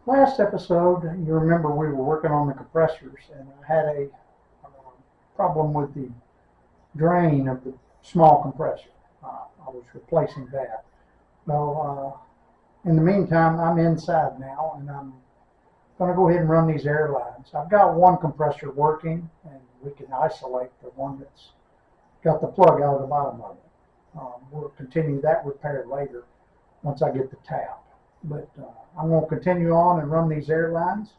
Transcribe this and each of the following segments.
Last episode, you remember we were working on the compressors, and I had a problem with the drain of the small compressor. I was replacing that. Well, in the meantime, I'm inside now, and I'm going to go ahead and run these air lines. I've got one compressor working, and we can isolate the one that's got the plug out of the bottom of it. We'll continue that repair later once I get the tap. But I'm going to continue on and run these air lines.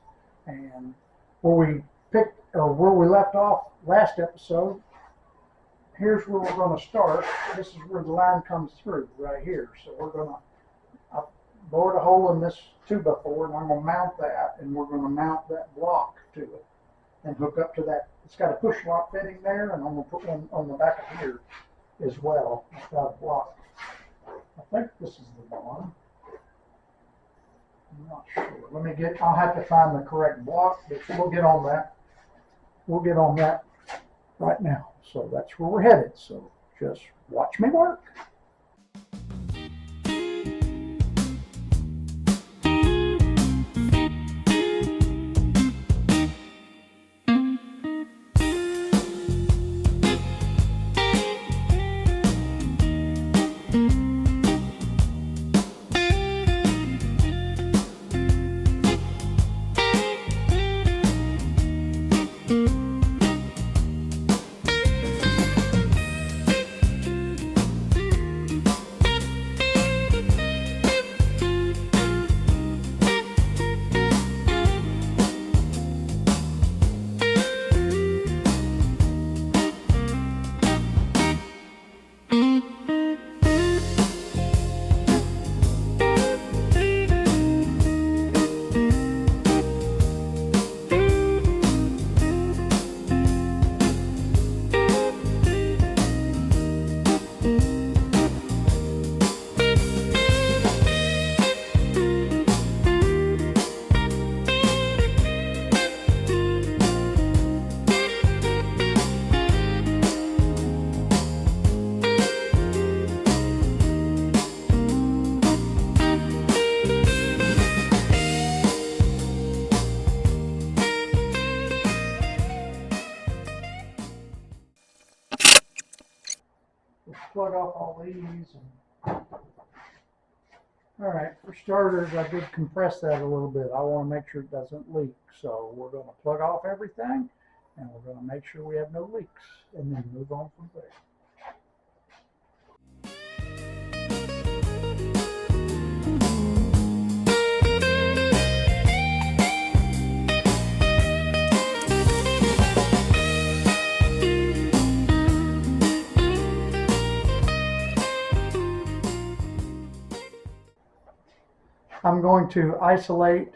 And where we left off last episode, here's where we're going to start. This is where the line comes through right here. So we're going to bored a hole in this 2x4, and I'm going to mount that, and we're going to mount that block to it and hook up to that. It's got a push lock fitting there, and I'm going to put one on the back of here as well. It's got a block. I think this is the one. I'm not sure. I'll have to find the correct block, but we'll get on that. We'll get on that right now. So that's where we're headed. So just watch me work. Plug off all these. All right, for starters, I did compress that a little bit. I want to make sure it doesn't leak. So we're going to plug off everything, and we're going to make sure we have no leaks, and then move on from there. I'm going to isolate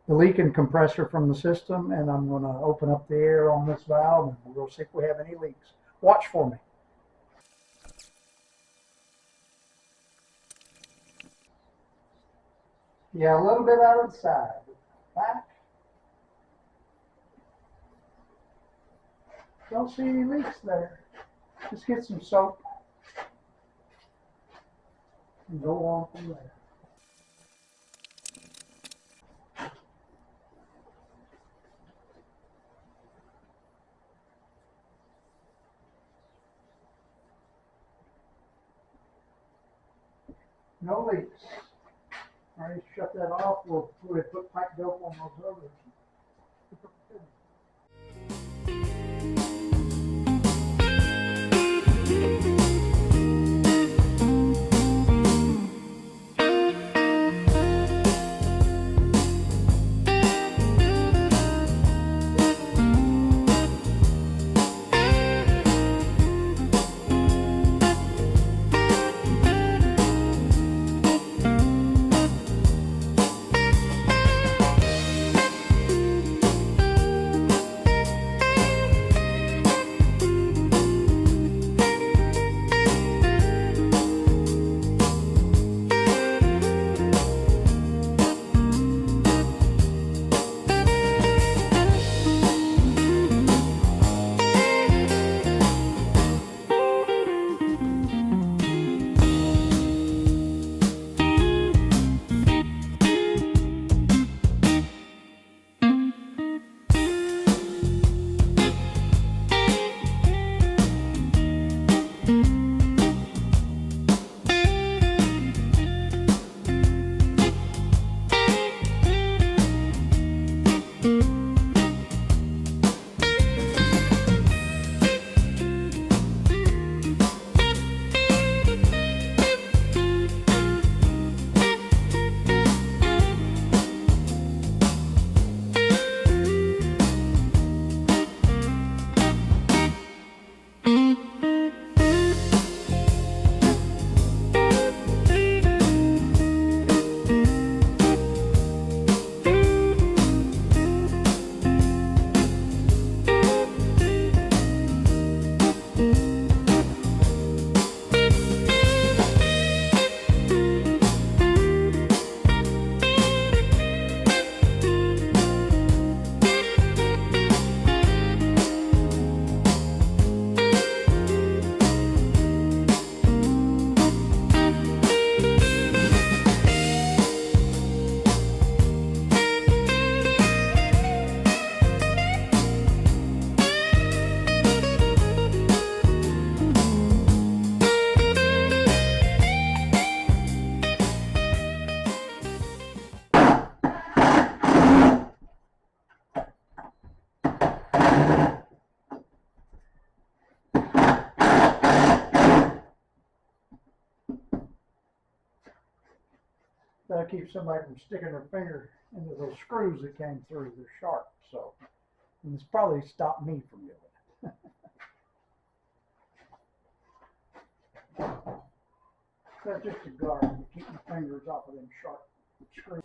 the leaking compressor from the system, and I'm going to open up the air on this valve, and we'll see if we have any leaks. Watch for me. Yeah, a little bit out of the side. Back. Don't see any leaks there. Just get some soap and go on from there. No leaks. All right, shut that off. We'll put pipe dope on those others. that'll keep somebody from sticking their finger into those screws that came through. They're sharp, so, and it's probably stopped me from doing it. That's just a guard to keep my fingers off of them sharp screws.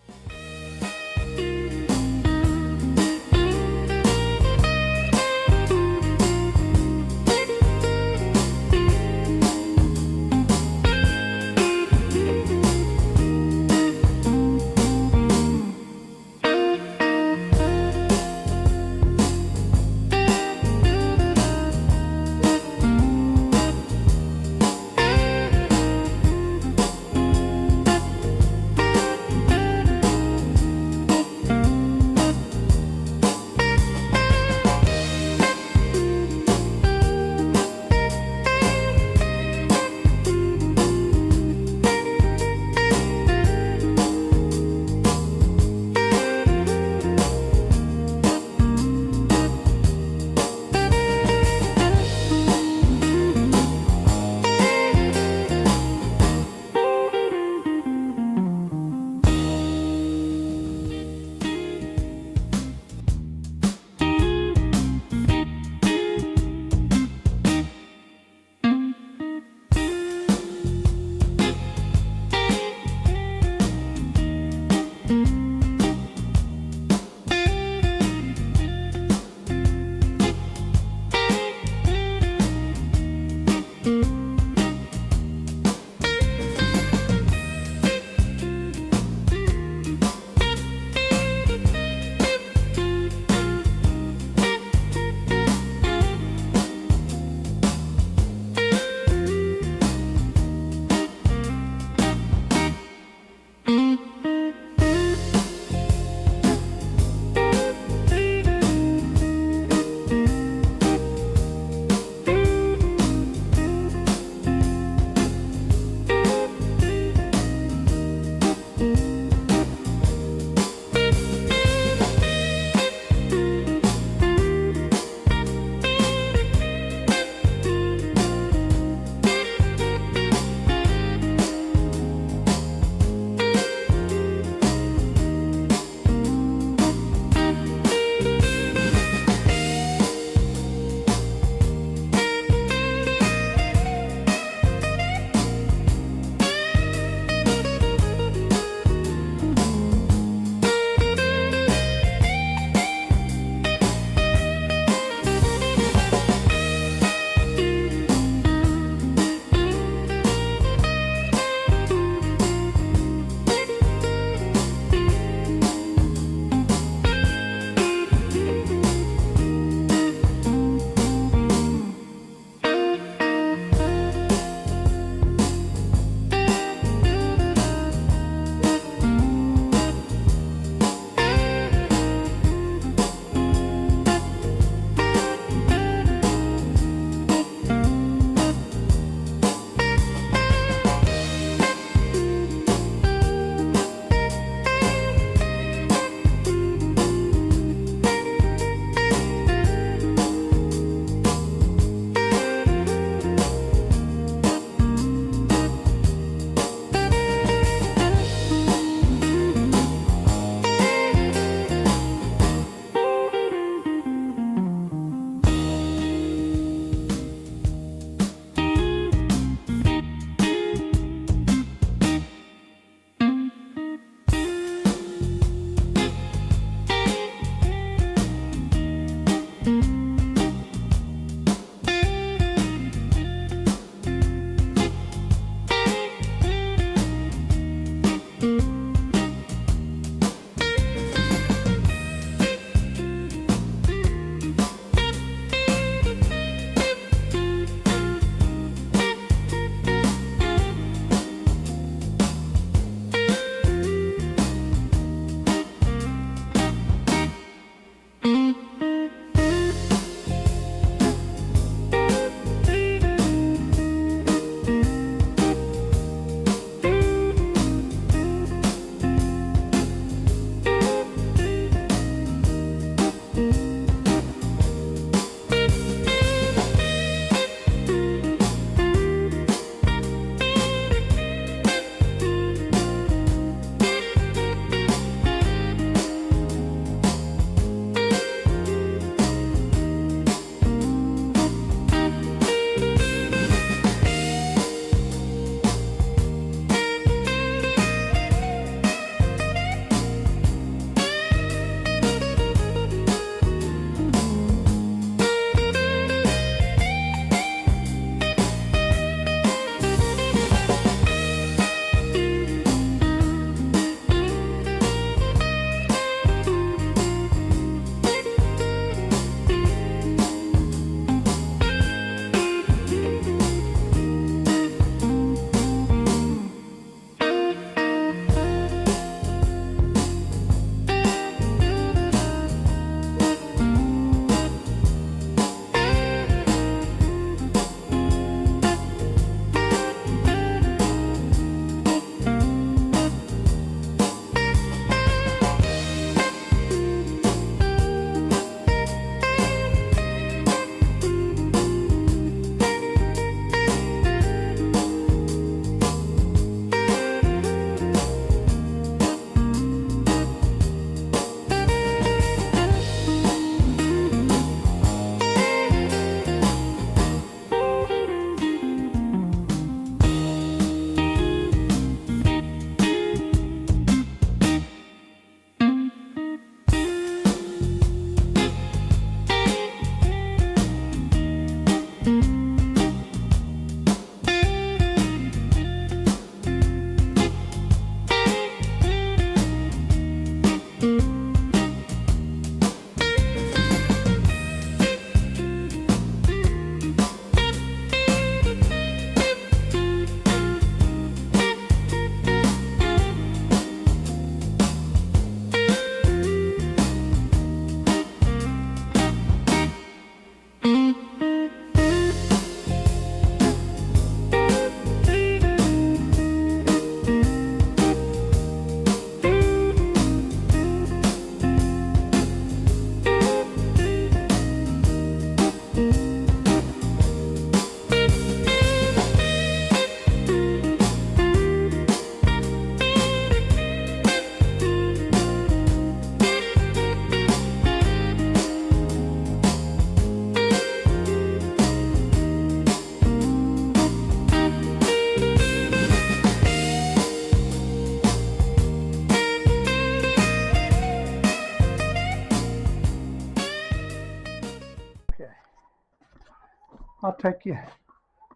I'll take you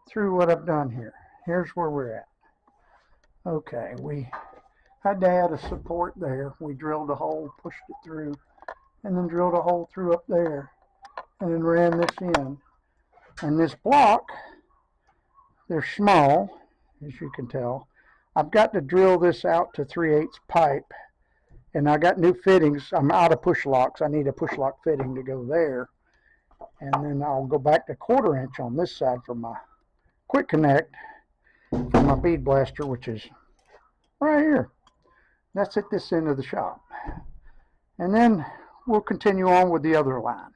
through what I've done here. Here's where we're at. Okay, we had to add a support there. We drilled a hole, pushed it through, and then drilled a hole through up there, and then ran this in. And this block, they're small, as you can tell. I've got to drill this out to 3/8 pipe, and I got new fittings. I'm out of push locks. I need a push lock fitting to go there. And then I'll go back to 1/4 inch on this side for my quick connect for my bead blaster, which is right here. That's at this end of the shop. And then we'll continue on with the other line.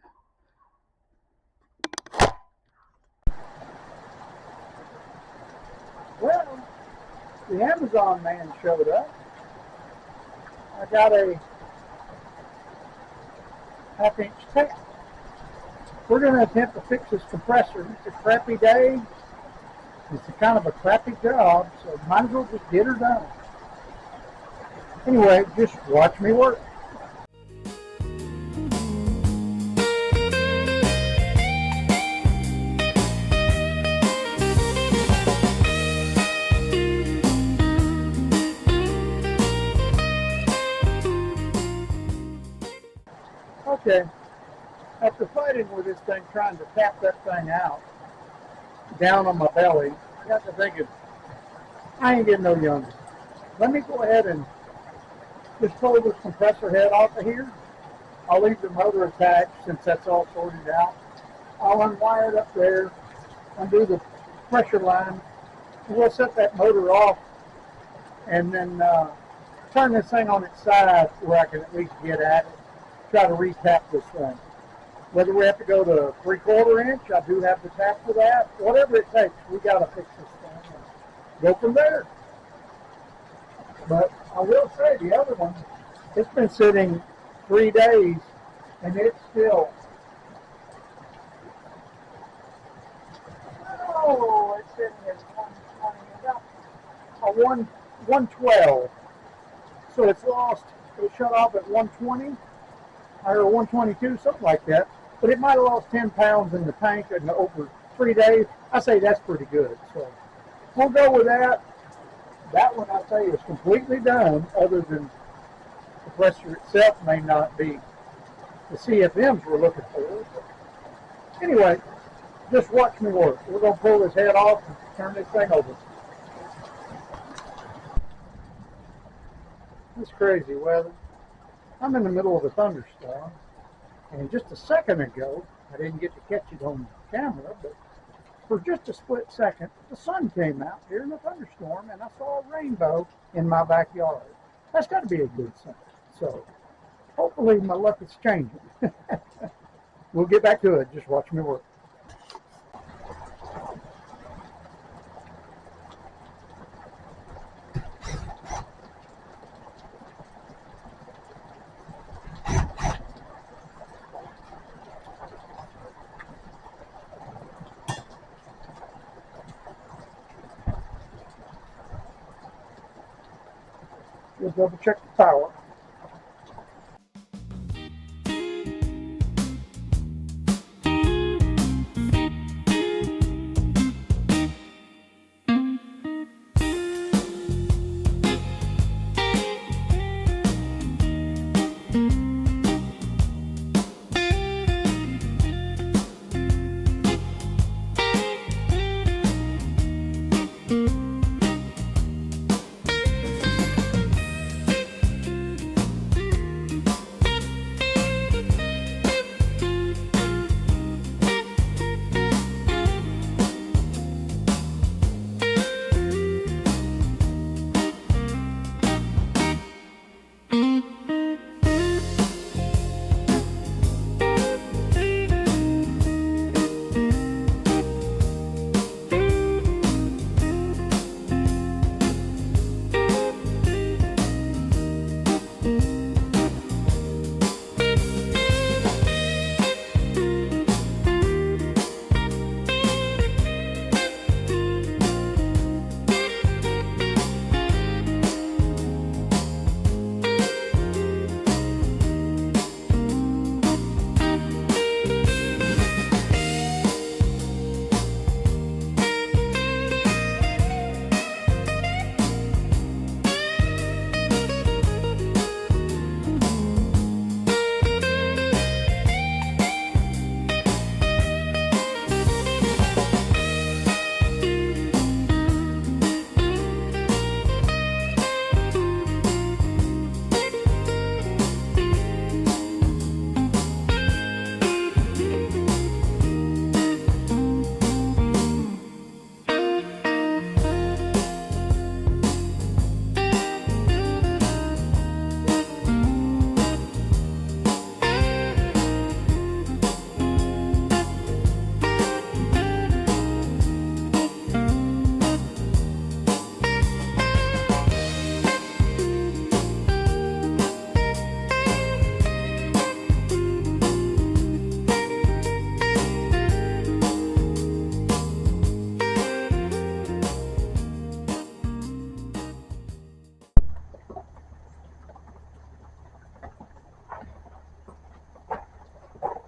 Well, the Amazon man showed up. I got a 1/2 inch tap. We're going to attempt to fix this compressor. It's a crappy day. It's a kind of a crappy job, so might as well just get her done. Anyway, just watch me work. Okay, after fighting with this thing, trying to tap that thing out, down on my belly, I got to thinking, I ain't getting no younger. Let me go ahead and just pull this compressor head off of here. I'll leave the motor attached since that's all sorted out. I'll unwire it up there, undo the pressure line, and we'll set that motor off and then turn this thing on its side where I can at least get at it, try to re-tap this thing. Whether we have to go to 3/4 inch, I do have the tap for that. Whatever it takes, we got to fix this thing and go from there. But I will say the other one, it's been sitting 3 days and it's still, it's sitting at 120, about a 112. So it's lost, it shut off at 120 or 122, something like that. But it might have lost 10 pounds in the tank in over 3 days. I say that's pretty good. So we'll go with that. That one I say is completely done, other than the compressor itself may not be the CFMs we're looking for. But anyway, just watch me work. We're going to pull this head off and turn this thing over. It's crazy weather. I'm in the middle of a thunderstorm, and just a second ago, I didn't get to catch it on camera, but for just a split second, the sun came out here in the thunderstorm, and I saw a rainbow in my backyard. That's got to be a good sign. So hopefully my luck is changing. We'll get back to it. Just watch me work. We'll double check the power.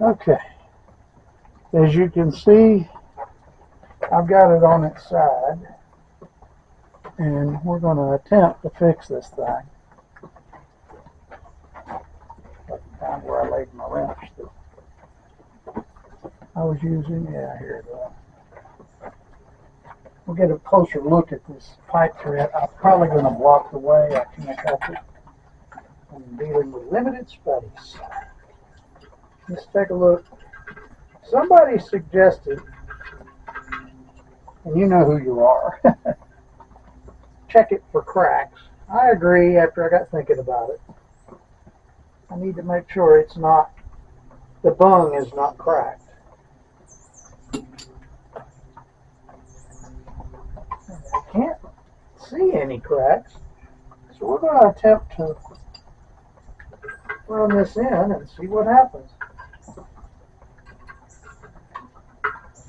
Okay, as you can see, I've got it on its side, and we're going to attempt to fix this thing. Find where I laid my wrench that I was using. Yeah, here it is. We'll get a closer look at this pipe thread. I'm probably going to block the way. I can't help it. I'm dealing with limited space. Let's take a look. Somebody suggested, and you know who you are, check it for cracks. I agree after I got thinking about it. I need to make sure it's not, the bung is not cracked. I can't see any cracks, so we're going to attempt to run this in and see what happens.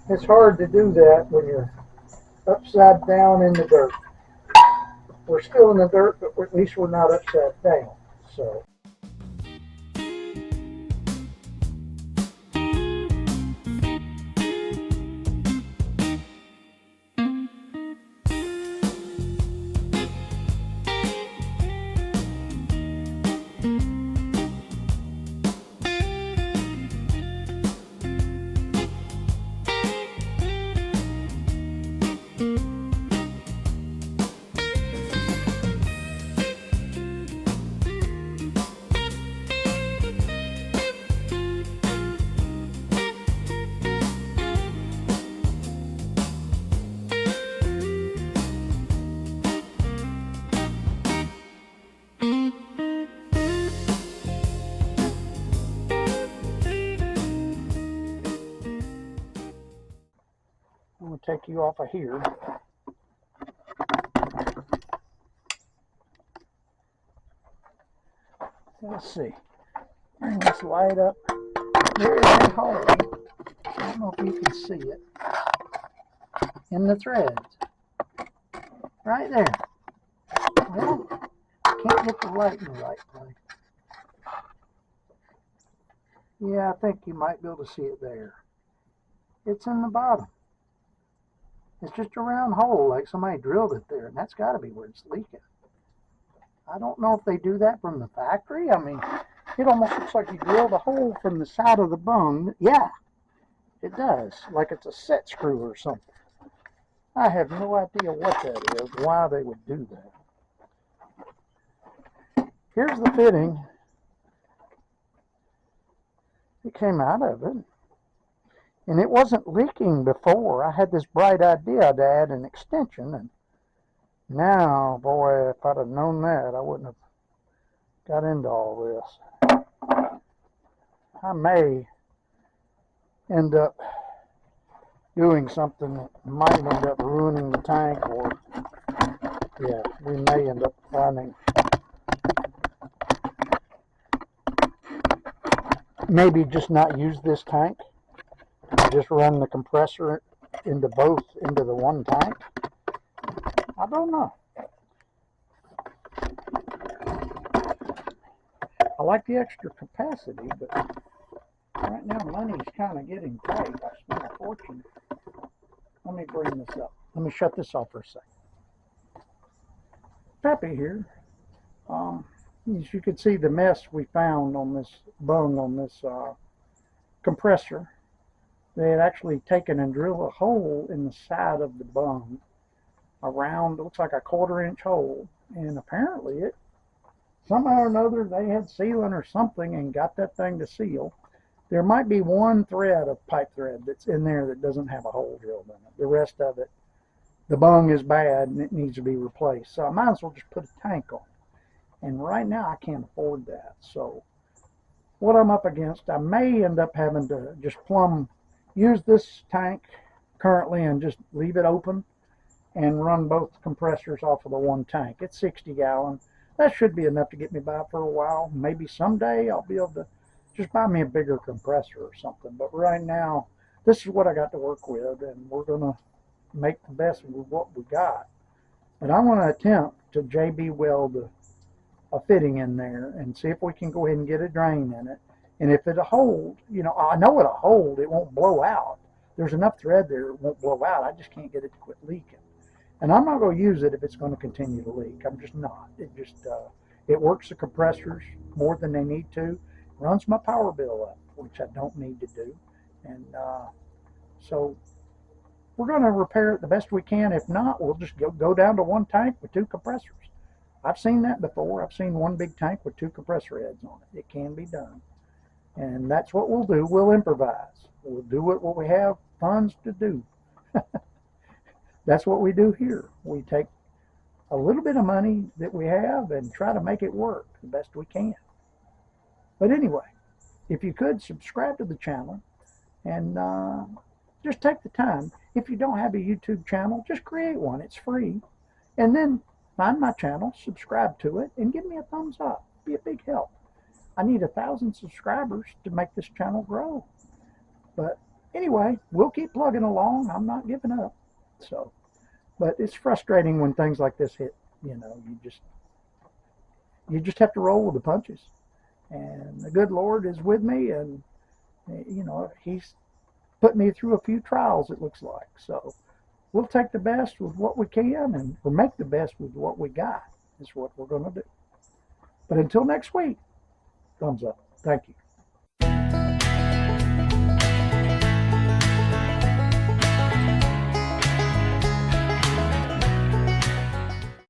It's hard to do that when you're upside down in the dirt. We're still in the dirt, but at least we're not upside down. So. I'm going to take you off of here. Let's see. Bring this light up. There is a hole. I don't know if you can see it. In the threads. Right there. Well, I can't get the light in the right place. Yeah, I think you might be able to see it there. It's in the bottom. It's just a round hole, like somebody drilled it there, and that's got to be where it's leaking. I don't know if they do that from the factory. I mean, it almost looks like you drilled a hole from the side of the bung. Yeah, it does, like it's a set screw or something. I have no idea what that is, why they would do that. Here's the fitting. It came out of it. And it wasn't leaking before. I had this bright idea to add an extension, and now, boy, if I'd have known that, I wouldn't have got into all this. I may end up doing something that might end up ruining the tank, or yeah, we may end up finding maybe just not use this tank, just run the compressor into the one tank. I don't know. I like the extra capacity, but right now money's kind of getting tight. I spent a fortune. Let me bring this up. Let me shut this off for a second. Pappy here. As you can see, the mess we found on this bung, on this compressor. They had actually taken and drilled a hole in the side of the bung, around, looks like a 1/4-inch hole, and apparently it, somehow or another, they had sealant or something and got that thing to seal. There might be one thread of pipe thread that's in there that doesn't have a hole drilled in it. The rest of it, the bung is bad and it needs to be replaced. So I might as well just put a tank on. And right now I can't afford that. So what I'm up against, I may end up having to just use this tank currently and just leave it open and run both compressors off of the one tank. It's 60 gallon. That should be enough to get me by for a while. Maybe someday I'll be able to just buy me a bigger compressor or something. But right now, this is what I got to work with, and we're going to make the best of what we got. But I want to attempt to JB weld a fitting in there and see if we can go ahead and get a drain in it. And if it'll hold, you know, I know it'll hold, it won't blow out. There's enough thread there, it won't blow out. I just can't get it to quit leaking. And I'm not going to use it if it's going to continue to leak. I'm just not. It works the compressors more than they need to, runs my power bill up, which I don't need to do. And so we're going to repair it the best we can. If not, we'll just go down to one tank with two compressors. I've seen that before. I've seen one big tank with two compressor heads on it. It can be done. And that's what we'll do. We'll improvise. We'll do what we have funds to do. That's what we do here. We take a little bit of money that we have and try to make it work the best we can. But anyway, if you could subscribe to the channel and just take the time. If you don't have a YouTube channel, just create one. It's free. And then find my channel, subscribe to it, and give me a thumbs up. Be a big help. I need 1,000 subscribers to make this channel grow. But anyway, we'll keep plugging along. I'm not giving up. So, but it's frustrating when things like this hit. You know, you just have to roll with the punches. And the good Lord is with me, and you know, He's put me through a few trials, it looks like. So we'll take the best with what we can, and we'll make the best with what we got. Is what we're going to do. But until next week, thumbs up. Thank you.